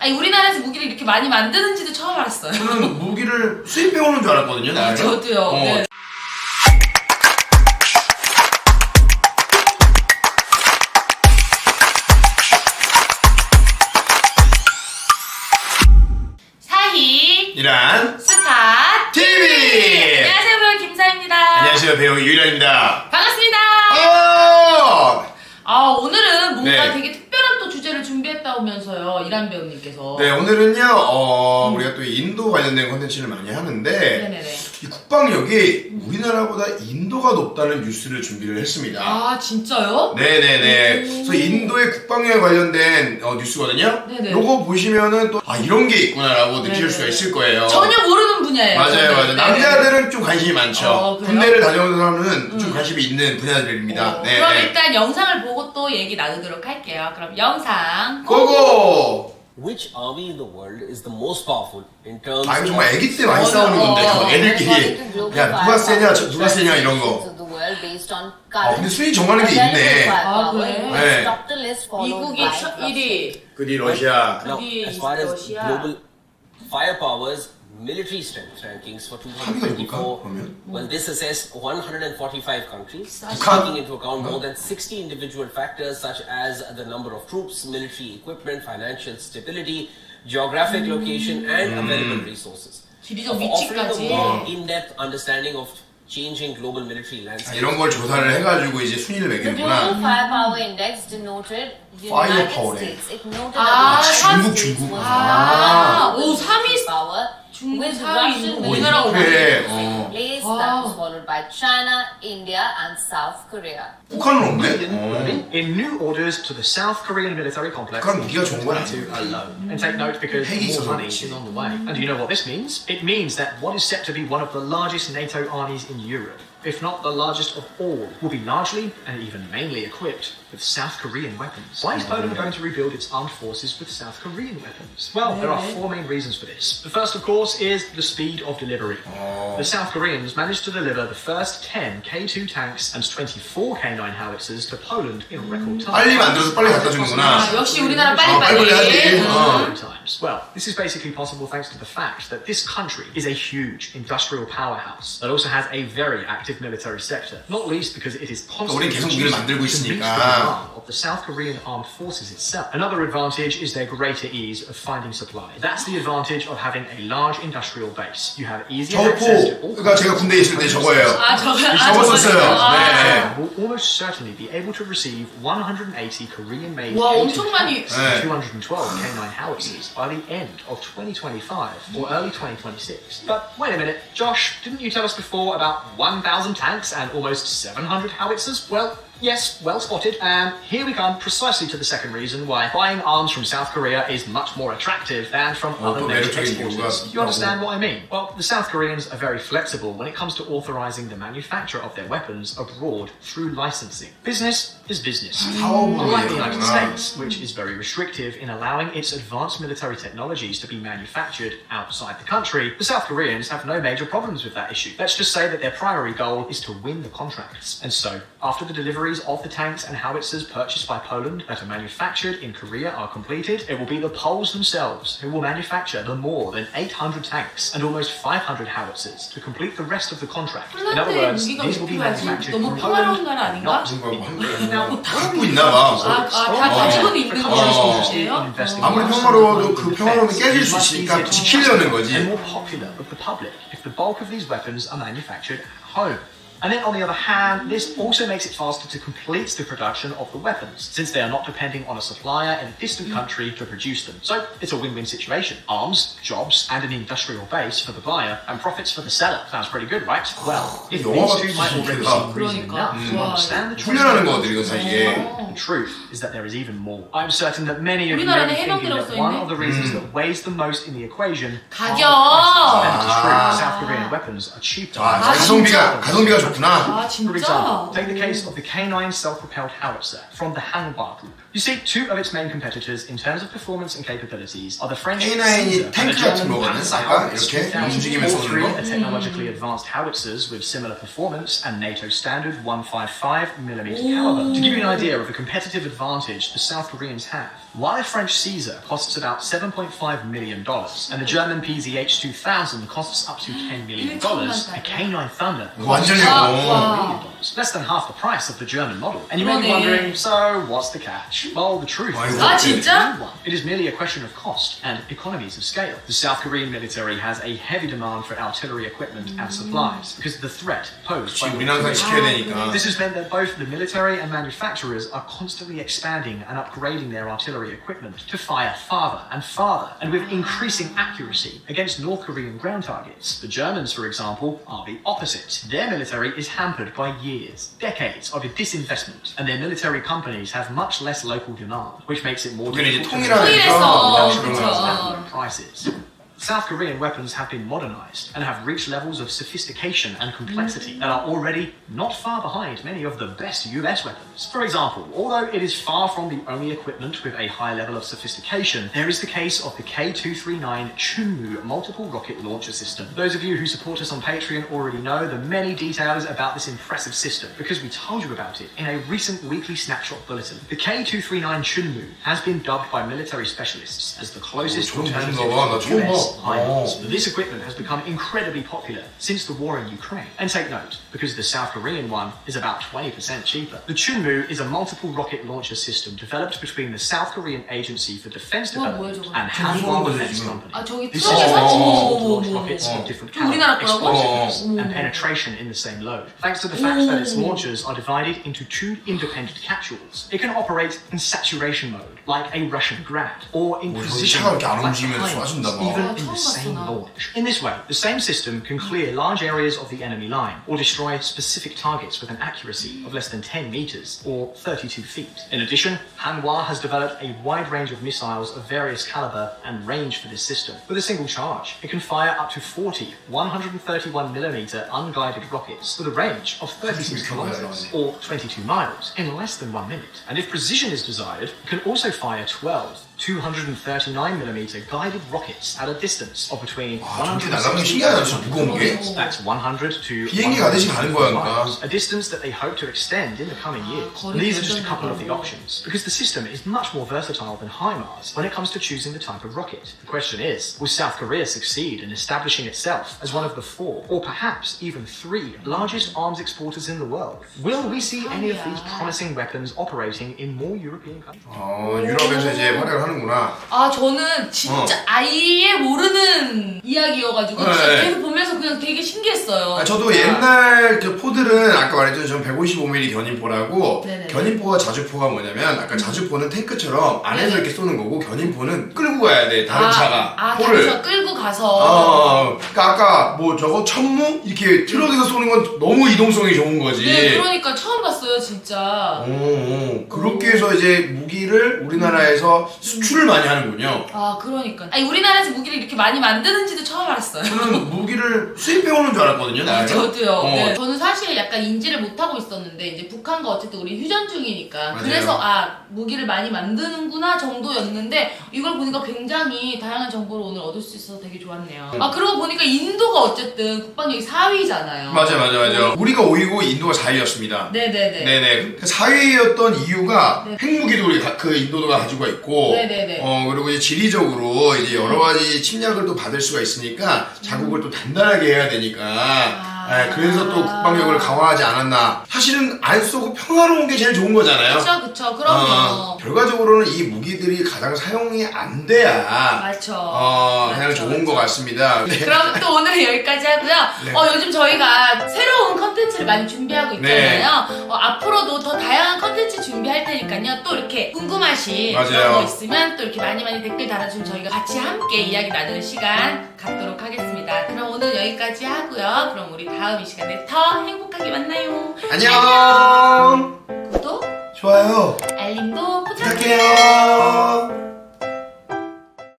아니 우리나라에서 무기를 이렇게 많이 만드는지도 처음 알았어요. 저는 무기를 수입해오는 줄 알았거든요. 나라를. 저도요. 네. 사희 이란 스타 TV. 안녕하세요, 배우 김사희입니다. 안녕하세요, 배우 유일환입니다. 반갑습니다. 오늘은 뭔가 네. 되게 특별한 또 주제를 준비했다면서요, 이란 배우님께서. 네, 오늘은요, 우리가 또 인도 관련된 콘텐츠를 많이 하는데, 네네네. 이 국방력이 우리나라보다 인도가 높다는 뉴스를 준비를 했습니다. 아, 진짜요? 네네네. 그래서 인도의 국방력에 관련된 뉴스거든요. 네네. 요거 보시면은 또, 이런 게 있구나라고 느낄 네네. 수가 있을 거예요. 전혀 모르는 분야예요. 맞아요, 저는. 맞아요. 네네. 남자들은 좀 관심이 많죠. 그래요? 군대를 다녀오는 사람은 좀 관심이 있는 분야들입니다. 네. 그럼 일단 영상을 보고 또 얘기 나누도록 할게요. 그럼 영상 고고! Which army in the world is the most powerful in terms 이거 of 정말 애기 때 많이 싸우는 건데, 애들끼리. 야, 누가 세냐, 누가 세냐, 이런 거. 근데 순위 정하는 게 있네. 그래? 네. 미국이 1위. 그디 러시아. Now, Could as far as Russia. global firepower's military strength rankings for 합의가 됩니까, 2024, 그러면? well, this assessed 145 countries, 북한? taking into account more than 60 individual factors such as the number of troops, military equipment, financial stability, geographic location, and available resources. 지리적 Offering a 위치까지. more in-depth understanding of changing global military landscape. 이런 걸 조사를 해가지고 이제 순위를 The 매기는구나. Global Firepower Index denoted the Firepower. United States. It noted Ah, that the United 중국, States 중국. was 아, number 오, one 3위 power 중국, with 4위 Russian 인도, military 우리나라가 그래, in place. Wow. That was followed by China, India, and South Korea. 북한은 없네? in new orders to the South Korean military complex 북한 무기가 좋은 건 to 아니야. alone. And take note because 핵이 있어서 more money 그렇지. is on the way. And do you know what this means? It means that what is set to be one of the largest NATO armies in Europe, if not the largest of all, will be largely and even mainly equipped with South Korean weapons. Why is Poland going to rebuild its armed forces with South Korean weapons? Well, there are four main reasons for this. The first, of course, is the speed of delivery. The South Koreans managed to deliver the first 10 K2 tanks and 24 K9 howitzers to Poland in record time. 빨리 만들어서 빨리 갖다 주는구나. 역시 우리나라 빨리빨리 하지. 빨리빨리. Times. Well, this is basically possible thanks to the fact that this country is a huge industrial powerhouse that also has a very active military sector, not least because it is constantly 우린 계속 무기를 producing 만들고 to meet the 있으니까. demand of the South Korean armed forces itself. Another advantage is their greater ease of finding supplies. That's the advantage of having a large industrial base. You have easier access to all 저거, 그러니까 제가 군대에 있을 때 저거예요. 저거 썼어요. 네. will almost certainly be able to receive 180 Korean-made 와, K2 엄청 많이. tanks and 212 K9 howitzers by the end of 2025 or early 2026. But wait a minute, Josh, didn't you tell us before about 1,000 tanks and almost 700 howitzers? Well, yes, well spotted. And here we come precisely to the second reason why buying arms from South Korea is much more attractive than from other 또 major 매력적인 exporters. 이유가 You understand what I mean? Well, the South Koreans are very flexible when it comes to authorizing the manufacture of their weapons abroad through licensing. Business is business. Unlike the United States, which is very restrictive in allowing its advanced military technologies to be manufactured outside the country, the South Koreans have no major problems with that issue. Let's just say that their primary goal is to win the contracts. And so, after the deliveries of the tanks and howitzers purchased by Poland that are manufactured in Korea are completed, it will be the Poles themselves who will manufacture the more than 800 tanks and almost 500 howitzers to complete the rest of the contract. In other 폴란드에 words, 무기가 these will be manufactured 너무 from 평화로운 Poland, 나라 아닌가? Now, 갖고 있나 봐. 다 가지고는 있는 거예요? 아무리 평화로워도 그 평화로움이 깨질 수 있으니까 지키려는 거지. and more popular with the public if the bulk of these weapons are manufactured at home. And then on the other hand, this also makes it faster to complete the production of the weapons, since they are not depending on a supplier in a distant country to produce them. So it's a win-win situation. Arms, jobs, and an industrial base for the buyer, and profits for the seller. Sounds pretty good, right? Well, if these two might already seem reason enough to understand the choice 훈련하는 거거든, 이거 사이에. the truth is that there is even more. I'm certain that many of you may 우리나라는 be thinking 해병대라고 that one 써있네. of the reasons that weighs the most in the equation 가격. and it is true, South Korean weapons are cheaper. 가성비가 좋구나. 아, For example, 진짜? take the case of the K9 self-propelled howitzer from the Hanwha Group. You see, two of its main competitors in terms of performance and capabilities are the French K9이 Caesar and the 탱크 같은 German 거거든, Panzer 약간 Haubitze 이렇게 2000. 움직이면서 All three 쏘는 are 거. technologically advanced howitzers with similar performance and NATO standard 155mm caliber. To give you an idea of the competitive advantage the South Koreans have. While a French Caesar costs about $7.5 million and the German PZH-2000 costs up to $10 million, a K9 Thunder costs 완전히 $1 million, less than half the price of the German model. And you may be 그러네. wondering, so what's the catch? Well, the truth is 아, 진짜? it is merely a question of cost and economies of scale. The South Korean military has a heavy demand for artillery equipment and supplies because of the threat posed by 우리는 항상 지켜야 되니까. This has meant that both the military and manufacturers are constantly expanding and upgrading their artillery equipment to fire farther and farther and with increasing accuracy against North Korean ground targets. The Germans, for example, are the opposite. Their military is hampered by years, decades of disinvestment, and their military companies have much less local demand, which makes it more 우리는 이제 difficult to 통일하면서 produce prices. South Korean weapons have been modernized and have reached levels of sophistication and complexity that are already not far behind many of the best US weapons. For example, although it is far from the only equipment with a high level of sophistication, there is the case of the K239 Chunmoo multiple rocket launcher system. Those of you who support us on Patreon already know the many details about this impressive system because we told you about it in a recent weekly snapshot bulletin. The K239 Chunmoo has been dubbed by military specialists as the closest alternative to US HIMARS. This equipment has become incredibly popular since the war in Ukraine. And take note, because the South Korean one is about 20% cheaper. The Chunmoo is a multiple rocket launcher system developed between the South Korean Agency for Defense Development and Hanwha Defense Company. 아, 저기 This system 트럭에서? launch rockets of different 우리나라 caliber, 거라고? explosives, and penetration in the same load. Thanks to the fact that its launchers are divided into two independent capsules, it can operate in saturation mode, like a Russian Grad, or in position 차가 mode, 이렇게 안 like 움직이면 HIMARS, 쏴준다, even 막. in the same 나. launch. In this way, the same system can clear large areas of the enemy line, or destroy specific targets with an accuracy of less than 10 meters, or 32 feet. In addition, Hanwha has developed a wide range of missiles of various caliber and range for this system. With a single charge, it can fire up to 40 131mm unguided rockets with a range of 36 kilometers, or 22 miles, in less than 1 minute. And if precision is desired, it can also fire 12 239mm guided rockets at a distance of between 저렇게 날아가면 신기하다, 진짜 무거운 게. That's 100 to 비행기 가듯이 가는 거야, 그러니까. miles, a distance that they hope to extend in the coming years. These are just a couple of the options, because the system is much more versatile than HIMARS when it comes to choosing the type of rocket. The question is, will South Korea succeed in establishing itself as one of the 4, or perhaps even 3, largest arms exporters in the world? Will we see any of these promising weapons operating in more European countries? 유럽에서 이제 활약을 하는구나. 아, 저는 진짜 아예 모르는 이야기여가지고 네. 진짜 계속 보면서 그냥 되게 신기했어요. 저도 옛날 그 포들은 아까 말했던 전 155mm 견인포라고 네네. 견인포와 자주포가 뭐냐면 아까 자주포는 탱크처럼 안에서 네네. 이렇게 쏘는 거고 견인포는 끌고 가야 돼 다른 차가 포를. 다른 차 끌고 가서. 그러니까 아까 뭐 저거 천무 이렇게 트럭에서 쏘는 건 너무 이동성이 좋은 거지. 네, 그러니까 처음 봤어요, 진짜. 그렇게 해서 이제 무기를 우리나라에서 수출을 많이 하는군요. 아, 그러니까. 아니, 우리나라에서 무기를 이렇게 많이 만드는지도 처음 알았어요. 저는 무기를 수입해오는 줄 알았거든요. 나는. 저도요. 네. 저는 사실 약간 인지를 못하고 있었는데 이제 북한과 어쨌든 우리 휴전 중이니까 맞아요. 그래서 무기를 많이 만드는구나 정도였는데 이걸 보니까 굉장히 다양한 정보를 오늘 얻을 수 있어서 되게 좋았네요. 그러고 보니까 인도가 어쨌든 국방력이 4위잖아요. 맞아. 우리가 5위고 인도가 4위였습니다. 네네네. 4위였던 이유가 핵무기도 우리 그 인도가 가지고 있고, 네네네. 그리고 이제 지리적으로 이제 여러 가지 침략을 또 받을 수가 있으니까 자국을 또 단단하게 해야 되니까. 그래서 또 국방력을 강화하지 않았나. 사실은 안 쏘고 평화로운 게 제일 좋은 거잖아요. 그쵸, 그럼요. 결과적으로는 이 무기들이 가장 사용이 안 돼야. 그냥 좋은 것 같습니다. 그럼 또 오늘은 여기까지 하고요. 요즘 저희가 새로운 컨텐츠를 많이 준비하고 있잖아요. 앞으로도 더 다양한 컨텐츠 준비할 테니까요. 또 이렇게 궁금하신 그런 거 있으면 또 이렇게 많이 댓글 달아주면 저희가 같이 함께 이야기 나누는 시간 갖도록 하겠습니다. 그럼 오늘 여기까지 하고요. 그럼 우리 다음 이 시간에 더 행복하게 만나요. 안녕. 구독, 좋아요. 알림도 부탁해요. 부탁해요.